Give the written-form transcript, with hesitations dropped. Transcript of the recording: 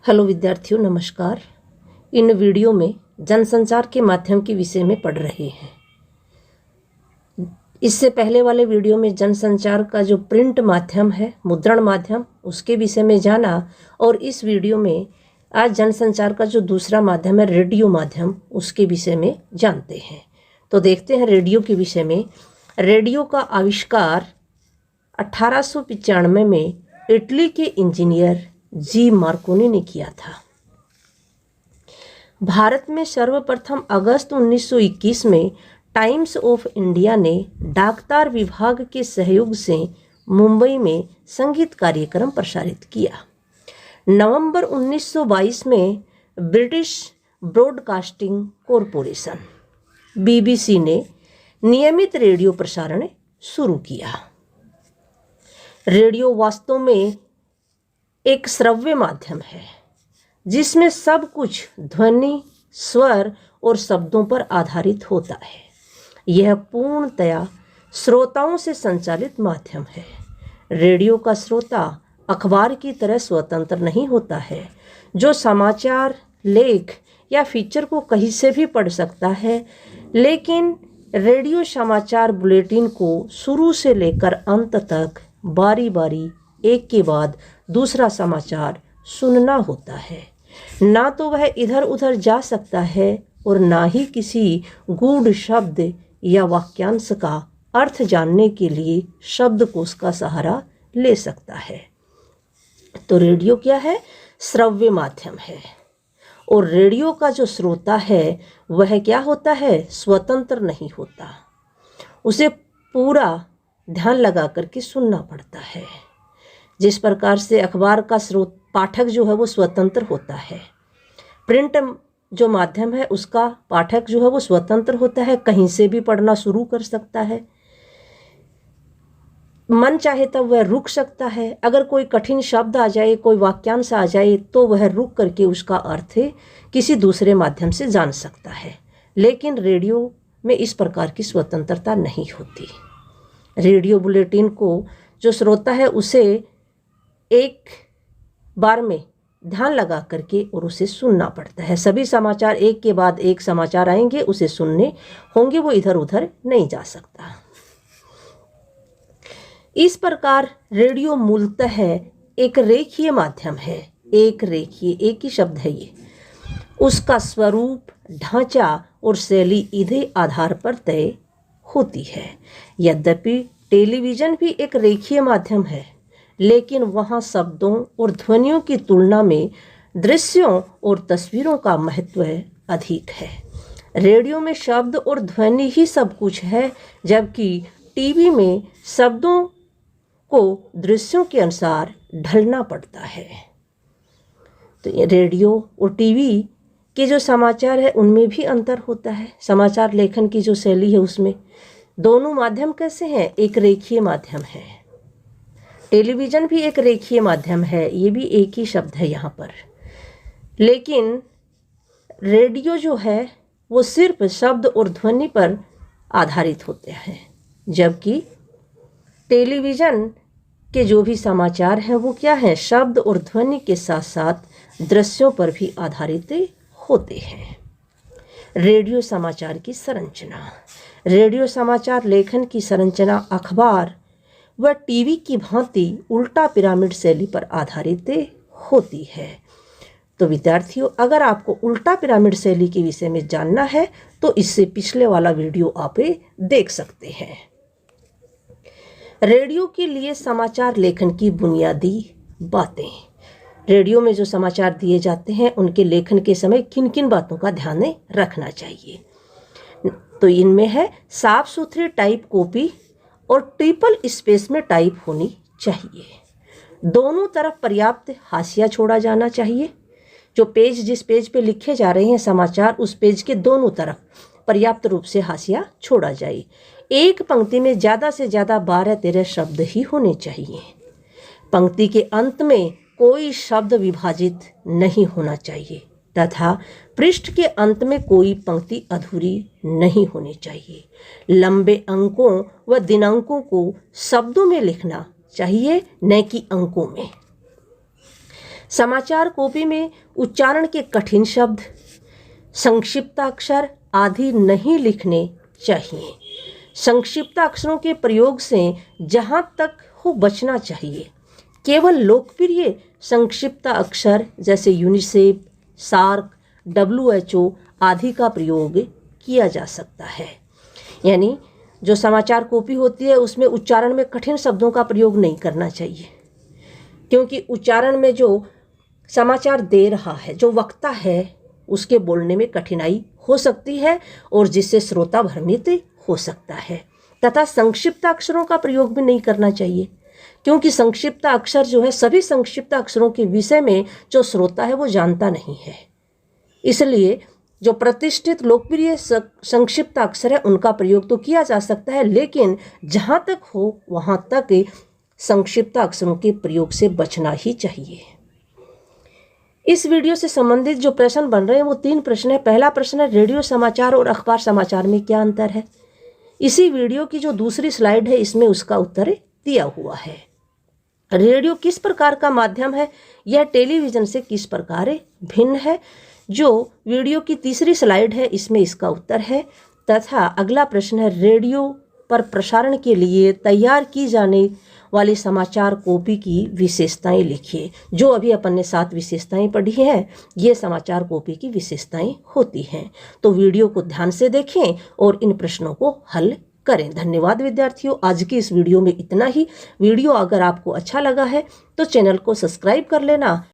Hello विद्यार्थियों, नमस्कार। इन video में जनसंचार के माध्यम के विषय में पढ़ रहे हैं। इससे पहले वाले वीडियो में जनसंचार का जो प्रिंट माध्यम है, मुद्रण माध्यम, उसके विषय में जाना। और इस वीडियो में आज जनसंचार का जो दूसरा माध्यम है, रेडियो माध्यम, उसके विषय में जानते हैं। तो देखते हैं रेडियो के विषय में। रेडियो का आविष्कार 1895 में इटली के इंजीनियर जी मार्कोनी ने किया था। भारत में सर्वप्रथम अगस्त 1921 में टाइम्स ऑफ इंडिया ने डाकतार विभाग के सहयोग से मुंबई में संगीत कार्यक्रम प्रसारित किया। नवंबर 1922 में ब्रिटिश ब्रॉडकास्टिंग कॉरपोरेशन BBC ने नियमित रेडियो प्रसारण शुरू किया। रेडियो वास्तव में एक श्रव्य माध्यम है जिसमें सब कुछ ध्वनि, स्वर और शब्दों पर आधारित होता है। यह पूर्णतया श्रोताओं से संचालित माध्यम है। रेडियो का श्रोता अखबार की तरह स्वतंत्र नहीं होता है, जो समाचार, लेख या फीचर को कहीं से भी पढ़ सकता है। लेकिन रेडियो समाचार बुलेटिन को शुरू से लेकर अंत तक बारी बारी एक के बाद दूसरा समाचार सुनना होता है। ना तो वह इधर उधर जा सकता है और ना ही किसी गूढ़ शब्द या वाक्यांश का अर्थ जानने के लिए शब्दकोश का सहारा ले सकता है। तो रेडियो क्या है? श्रव्य माध्यम है। और रेडियो का जो श्रोता है वह क्या होता है? स्वतंत्र नहीं होता। उसे पूरा ध्यान लगा करके सुनना पड़ता है। जिस प्रकार से अखबार का पाठक जो है वो स्वतंत्र होता है, प्रिंट जो माध्यम है उसका पाठक जो है वो स्वतंत्र होता है, कहीं से भी पढ़ना शुरू कर सकता है। मन चाहे तब वह रुक सकता है। अगर कोई कठिन शब्द आ जाए, कोई वाक्यांश आ जाए, तो वह रुक करके उसका अर्थ किसी दूसरे माध्यम से जान सकता है। लेकिन रेडियो में इस प्रकार की स्वतंत्रता नहीं होती। रेडियो बुलेटिन को जो श्रोता है उसे एक बार में ध्यान लगा करके और उसे सुनना पड़ता है। सभी समाचार एक के बाद एक समाचार आएंगे, उसे सुनने होंगे, वो इधर उधर नहीं जा सकता। इस प्रकार रेडियो मूलतः एक रेखीय माध्यम है। एक ही शब्द है ये। उसका स्वरूप, ढांचा और शैली इधे आधार पर तय होती है। यद्यपि टेलीविज़न भी एक रेखीय माध्यम है, लेकिन वहाँ शब्दों और ध्वनियों की तुलना में दृश्यों और तस्वीरों का महत्व अधिक है। रेडियो में शब्द और ध्वनि ही सब कुछ है, जबकि टीवी में शब्दों को दृश्यों के अनुसार ढलना पड़ता है। तो ये रेडियो और टीवी के जो समाचार है उनमें भी अंतर होता है। समाचार लेखन की जो शैली है उसमें दोनों माध्यम कैसे हैं? एक रेखीय माध्यम है। टेलीविज़न भी एक रेखीय माध्यम है, ये भी एक ही शब्द है यहाँ पर। लेकिन रेडियो जो है वो सिर्फ शब्द और ध्वनि पर आधारित होते हैं, जबकि टेलीविज़न के जो भी समाचार हैं वो क्या हैं? शब्द और ध्वनि के साथ साथ दृश्यों पर भी आधारित होते हैं। रेडियो समाचार की संरचना। रेडियो समाचार लेखन की संरचना अखबार व टीवी की भांति उल्टा पिरामिड शैली पर आधारित होती है। तो विद्यार्थियों, अगर आपको उल्टा पिरामिड शैली के विषय में जानना है तो इससे पिछले वाला वीडियो आप देख सकते हैं। रेडियो के लिए समाचार लेखन की बुनियादी बातें। रेडियो में जो समाचार दिए जाते हैं उनके लेखन के समय किन किन बातों का ध्यान रखना चाहिए? तो इनमें है साफ सुथरी टाइप कॉपी और ट्रिपल स्पेस में टाइप होनी चाहिए। दोनों तरफ पर्याप्त हाशिया छोड़ा जाना चाहिए। जो पेज, जिस पेज पे लिखे जा रहे हैं समाचार, उस पेज के दोनों तरफ पर्याप्त रूप से हाशिया छोड़ा जाए। एक पंक्ति में ज़्यादा से ज़्यादा 12-13 शब्द ही होने चाहिए। पंक्ति के अंत में कोई शब्द विभाजित नहीं होना चाहिए तथा पृष्ठ के अंत में कोई पंक्ति अधूरी नहीं होनी चाहिए। लंबे अंकों व दिनांकों को शब्दों में लिखना चाहिए, न कि अंकों में। समाचार कॉपी में उच्चारण के कठिन शब्द, संक्षिप्ताक्षर आदि नहीं लिखने चाहिए। संक्षिप्ताक्षरों के प्रयोग से जहाँ तक हो बचना चाहिए। केवल लोकप्रिय संक्षिप्ताक्षर जैसे यूनिसेफ, सार्क, WHO आदि का प्रयोग किया जा सकता है। यानी जो समाचार कॉपी होती है उसमें उच्चारण में कठिन शब्दों का प्रयोग नहीं करना चाहिए, क्योंकि उच्चारण में जो समाचार दे रहा है, जो वक्ता है, उसके बोलने में कठिनाई हो सकती है और जिससे श्रोता भ्रमित हो सकता है। तथा संक्षिप्त अक्षरों का प्रयोग भी नहीं करना चाहिए, क्योंकि संक्षिप्त अक्षर जो है सभी संक्षिप्त अक्षरों के विषय में जो श्रोता है वो जानता नहीं है। इसलिए जो प्रतिष्ठित लोकप्रिय संक्षिप्त अक्षर है उनका प्रयोग तो किया जा सकता है, लेकिन जहाँ तक हो वहाँ तक संक्षिप्त अक्षरों के प्रयोग से बचना ही चाहिए। इस वीडियो से संबंधित जो प्रश्न बन रहे हैं वो 3 प्रश्न है। पहला प्रश्न है, रेडियो समाचार और अखबार समाचार में क्या अंतर है। इसी वीडियो की जो दूसरी स्लाइड है इसमें उसका उत्तर दिया हुआ है। रेडियो किस प्रकार का माध्यम है, यह टेलीविज़न से किस प्रकार भिन्न है। जो वीडियो की तीसरी स्लाइड है इसमें इसका उत्तर है। तथा अगला प्रश्न है, रेडियो पर प्रसारण के लिए तैयार की जाने वाली समाचार कॉपी की विशेषताएं लिखिए। जो अभी अपन ने 7 विशेषताएं पढ़ी हैं, ये समाचार कॉपी की विशेषताएं होती हैं। तो वीडियो को ध्यान से देखें और इन प्रश्नों को हल करें। धन्यवाद विद्यार्थियों, आज की इस वीडियो में इतना ही। वीडियो अगर आपको अच्छा लगा है तो चैनल को सब्सक्राइब कर लेना,